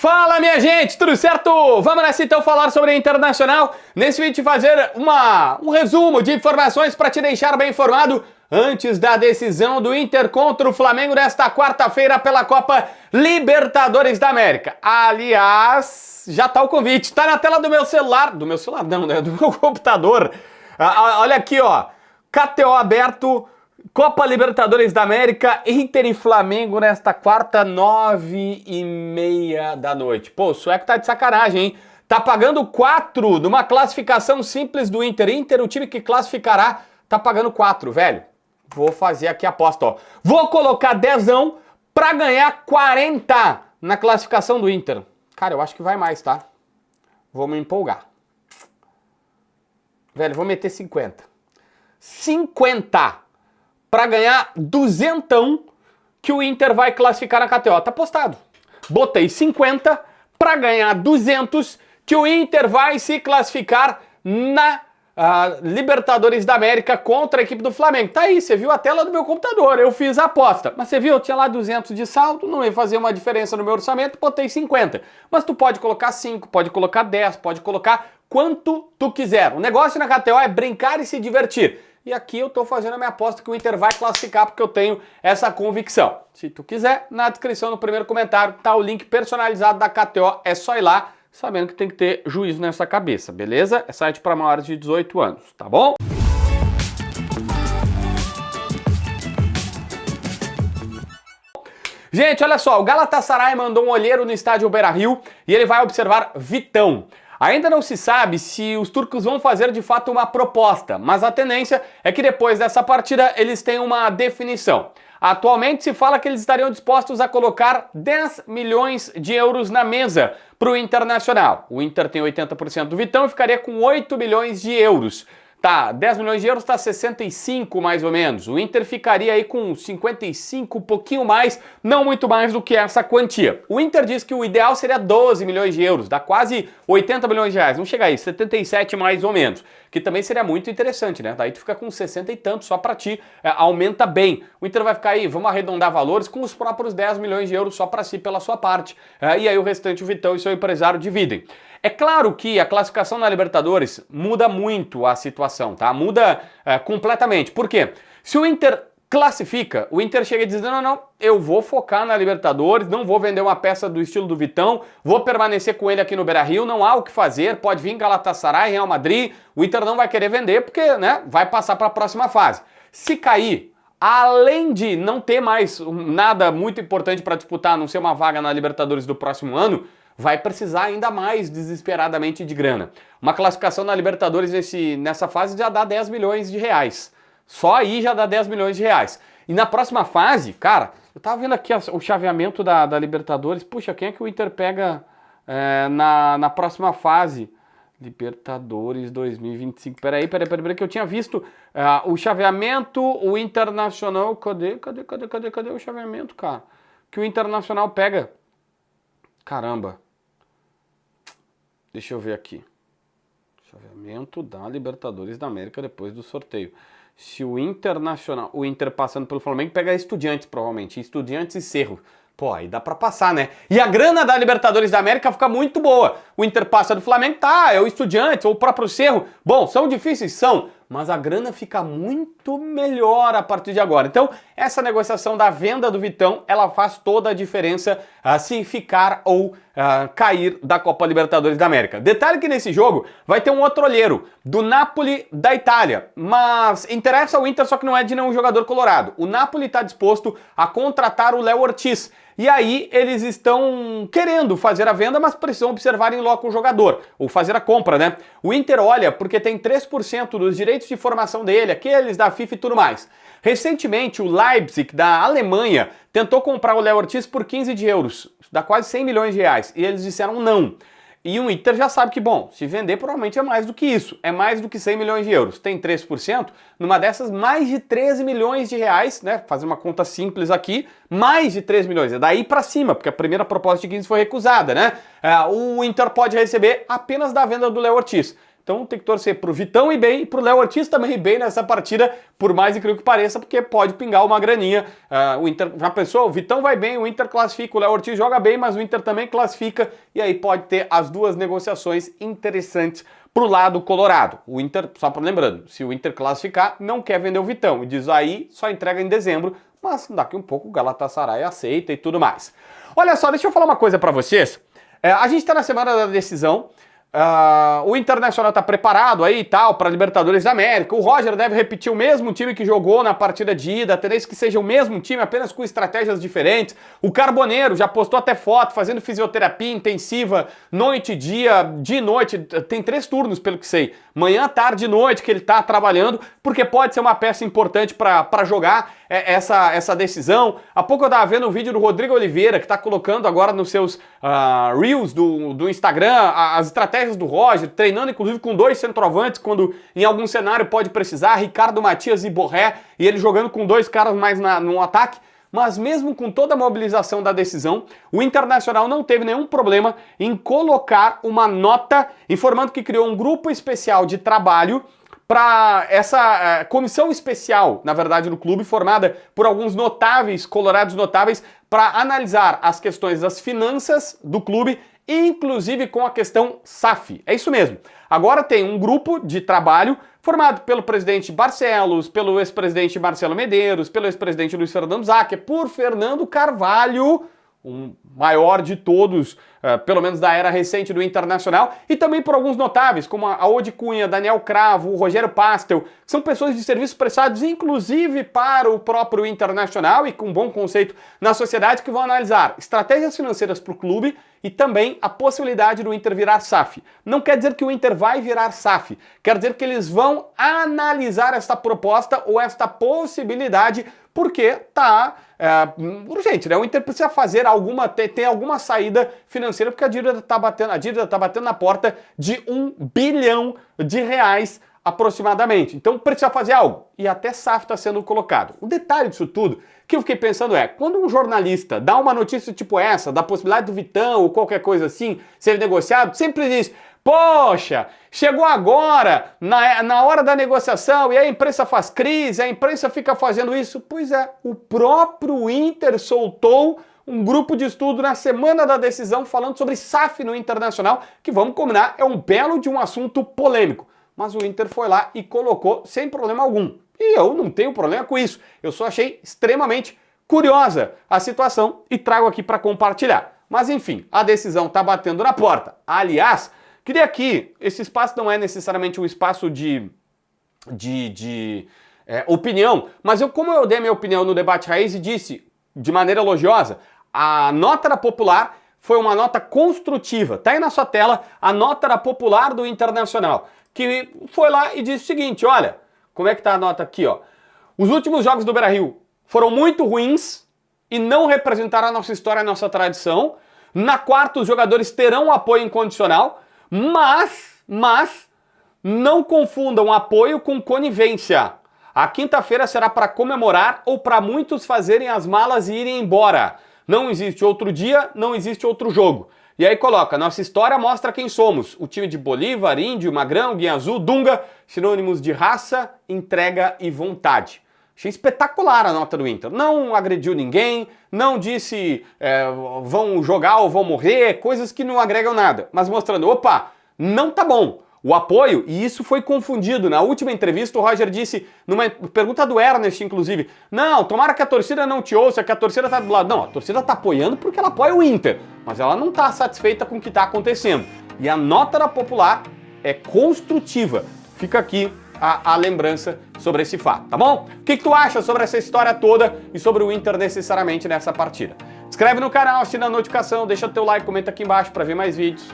Fala, minha gente, tudo certo? Vamos nessa então falar sobre a Internacional. Nesse vídeo fazer um resumo de informações para te deixar bem informado antes da decisão do Inter contra o Flamengo nesta quarta-feira pela Copa Libertadores da América. Aliás, já tá o convite, tá na tela do meu celular, do meu computador. Olha aqui, ó, KTO aberto. Copa Libertadores da América, Inter e Flamengo nesta quarta, 9h30 da noite. Pô, o sueco tá de sacanagem, hein? Tá pagando 4 numa classificação simples do Inter. Inter, o time que classificará, tá pagando 4, velho. Vou fazer aqui a aposta, ó. Vou colocar 10 pra ganhar 40 na classificação do Inter. Cara, eu acho que vai mais, tá? Vou me empolgar. Velho, vou meter 50. 50! Para ganhar 200 que o Inter vai classificar na KTO. Tá postado. Botei 50 para ganhar 200 que o Inter vai se classificar na Libertadores da América contra a equipe do Flamengo. Tá aí, você viu a tela do meu computador, eu fiz a aposta. Mas você viu, eu tinha lá 200 de saldo, não ia fazer uma diferença no meu orçamento, botei 50. Mas tu pode colocar 5, pode colocar 10, pode colocar quanto tu quiser. O negócio na KTO é brincar e se divertir. E aqui eu tô fazendo a minha aposta que o Inter vai classificar porque eu tenho essa convicção. Se tu quiser, na descrição, no primeiro comentário, tá o link personalizado da KTO. É só ir lá, sabendo que tem que ter juízo nessa cabeça, beleza? É site para maiores de 18 anos, tá bom? Gente, olha só, o Galatasaray mandou um olheiro no estádio Beira-Rio e ele vai observar Vitão. Ainda não se sabe se os turcos vão fazer de fato uma proposta, mas a tendência é que depois dessa partida eles tenham uma definição. Atualmente se fala que eles estariam dispostos a colocar 10 milhões de euros na mesa para o Internacional. O Inter tem 80% do Vitão e ficaria com 8 milhões de euros. Tá, 10 milhões de euros tá 65 mais ou menos. O Inter ficaria aí com 55, um pouquinho mais, não muito mais do que essa quantia. O Inter diz que o ideal seria 12 milhões de euros, dá quase 80 milhões de reais. Vamos chegar aí, 77 mais ou menos. Que também seria muito interessante, né? Daí tu fica com 60 e tanto só pra ti, aumenta bem. O Inter vai ficar aí, vamos arredondar valores, com os próprios 10 milhões de euros só pra si, pela sua parte. E aí o restante o Vitão e seu empresário dividem. É claro que a classificação na Libertadores muda muito a situação, tá? Muda completamente. Por quê? Se o Inter classifica, o Inter chega dizendo, não, eu vou focar na Libertadores, não vou vender uma peça do estilo do Vitão, vou permanecer com ele aqui no Beira-Rio, não há o que fazer, pode vir Galatasaray, Real Madrid, o Inter não vai querer vender porque, né, vai passar para a próxima fase. Se cair, além de não ter mais nada muito importante para disputar, a não ser uma vaga na Libertadores do próximo ano, vai precisar ainda mais desesperadamente de grana. Uma classificação na Libertadores nessa fase já dá 10 milhões de reais. Só aí já dá 10 milhões de reais. E na próxima fase, cara, eu tava vendo aqui o chaveamento da Libertadores. Puxa, quem é que o Inter pega na próxima fase? Libertadores 2025. Peraí, que eu tinha visto o chaveamento, o Internacional. Cadê o chaveamento, cara? Que o Internacional pega. Caramba. Deixa eu ver aqui. Chaveamento da Libertadores da América depois do sorteio. Se o Internacional, o Inter passando pelo Flamengo, pega Estudiantes provavelmente. Estudiantes e Cerro. Pô, aí dá pra passar, né? E a grana da Libertadores da América fica muito boa. O Inter passa do Flamengo, tá, é o Estudiantes ou o próprio Cerro. Bom, são difíceis? São. Mas a grana fica muito melhor a partir de agora. Então, essa negociação da venda do Vitão, ela faz toda a diferença se ficar ou cair da Copa Libertadores da América. Detalhe que nesse jogo vai ter um outro olheiro, do Napoli da Itália. Mas interessa ao Inter, só que não é de nenhum jogador colorado. O Napoli está disposto a contratar o Léo Ortiz. E aí eles estão querendo fazer a venda, mas precisam observar em loco o jogador, ou fazer a compra, né? O Inter olha porque tem 3% dos direitos de formação dele, aqueles da FIFA e tudo mais. Recentemente, o Leipzig, da Alemanha, tentou comprar o Léo Ortiz por 15 de euros, dá quase 100 milhões de reais, e eles disseram não. E o Inter já sabe que, bom, se vender provavelmente é mais do que isso, é mais do que 100 milhões de euros. Tem 3%, numa dessas mais de 13 milhões de reais, né? Fazer uma conta simples aqui, mais de 3 milhões, é daí pra cima, porque a primeira proposta de 15 foi recusada, né? O Inter pode receber apenas da venda do Léo Ortiz. Então tem que torcer pro Vitão ir bem e pro Léo Ortiz também ir bem nessa partida, por mais incrível que pareça, porque pode pingar uma graninha. O Inter, já pensou? O Vitão vai bem, o Inter classifica, o Léo Ortiz joga bem, mas o Inter também classifica, e aí pode ter as duas negociações interessantes pro lado colorado. O Inter, só para lembrando, se o Inter classificar, não quer vender o Vitão, e diz aí, só entrega em dezembro, mas daqui um pouco o Galatasaray aceita e tudo mais. Olha só, deixa eu falar uma coisa para vocês. A gente tá na semana da decisão. O Internacional tá preparado aí e tal para Libertadores da América. O Roger deve repetir o mesmo time que jogou na partida de ida, tendência que seja o mesmo time, apenas com estratégias diferentes. O Carboneiro já postou até foto fazendo fisioterapia intensiva noite e dia, de noite. Tem 3 turnos, pelo que sei. Manhã, tarde e noite que ele tá trabalhando, porque pode ser uma peça importante para jogar essa decisão. Há pouco eu tava vendo um vídeo do Rodrigo Oliveira, que tá colocando agora nos seus Reels do Instagram as estratégias do Roger, treinando inclusive com 2 centroavantes, quando em algum cenário pode precisar, Ricardo Matias e Borré, e ele jogando com 2 caras mais no ataque. Mas mesmo com toda a mobilização da decisão, o Internacional não teve nenhum problema em colocar uma nota informando que criou um grupo especial de trabalho para essa comissão especial, na verdade, no clube, formada por alguns notáveis, colorados notáveis, para analisar as questões das finanças do clube, inclusive com a questão SAF. É isso mesmo. Agora tem um grupo de trabalho formado pelo presidente Barcelos, pelo ex-presidente Marcelo Medeiros, pelo ex-presidente Luiz Fernando Zacher, por Fernando Carvalho, o maior de todos, pelo menos da era recente do Internacional, e também por alguns notáveis, como a Odi Cunha, Daniel Cravo, o Rogério Pastel, que são pessoas de serviços prestados, inclusive para o próprio Internacional e com bom conceito na sociedade, que vão analisar estratégias financeiras para o clube e também a possibilidade do Inter virar SAF. Não quer dizer que o Inter vai virar SAF, quer dizer que eles vão analisar esta proposta ou esta possibilidade, porque tá urgente, né? O Inter precisa fazer tem alguma saída financeira, porque a dívida tá batendo na porta de R$1 bilhão aproximadamente. Então precisa fazer algo. E até SAF está sendo colocado. O detalhe disso tudo que eu fiquei pensando quando um jornalista dá uma notícia tipo essa, da possibilidade do Vitão ou qualquer coisa assim ser negociado, sempre diz: poxa, chegou agora, na hora da negociação, e a imprensa faz crise, a imprensa fica fazendo isso. Pois é, o próprio Inter soltou um grupo de estudo na semana da decisão falando sobre SAF no Internacional, que, vamos combinar, é um belo de um assunto polêmico. Mas o Inter foi lá e colocou sem problema algum. E eu não tenho problema com isso. Eu só achei extremamente curiosa a situação e trago aqui para compartilhar. Mas enfim, a decisão está batendo na porta. Aliás, queria aqui, esse espaço não é necessariamente um espaço de opinião, mas como eu dei minha opinião no debate raiz e disse de maneira elogiosa, a nota da Popular foi uma nota construtiva. Tá aí na sua tela a nota da Popular do Internacional, que foi lá e disse o seguinte: olha, como é que tá a nota aqui, ó? Os últimos jogos do Beira-Rio foram muito ruins e não representaram a nossa história, a nossa tradição. Na quarta, os jogadores terão apoio incondicional, mas não confundam apoio com conivência. A quinta-feira será para comemorar ou para muitos fazerem as malas e irem embora. Não existe outro dia, não existe outro jogo. E aí coloca: nossa história mostra quem somos. O time de Bolívar, Índio, Magrão, Guinha Azul, Dunga, sinônimos de raça, entrega e vontade. Achei espetacular a nota do Inter. Não agrediu ninguém, não disse vão jogar ou vão morrer, coisas que não agregam nada. Mas mostrando, opa, não tá bom. O apoio, e isso foi confundido. Na última entrevista o Roger disse, numa pergunta do Ernest inclusive, não, tomara que a torcida não te ouça, que a torcida tá do lado. Não, a torcida tá apoiando porque ela apoia o Inter, mas ela não tá satisfeita com o que tá acontecendo. E a nota da Popular é construtiva. Fica aqui a lembrança sobre esse fato, tá bom? O que tu acha sobre essa história toda e sobre o Inter necessariamente nessa partida? Inscreve no canal, assina a notificação, deixa teu like, comenta aqui embaixo para ver mais vídeos.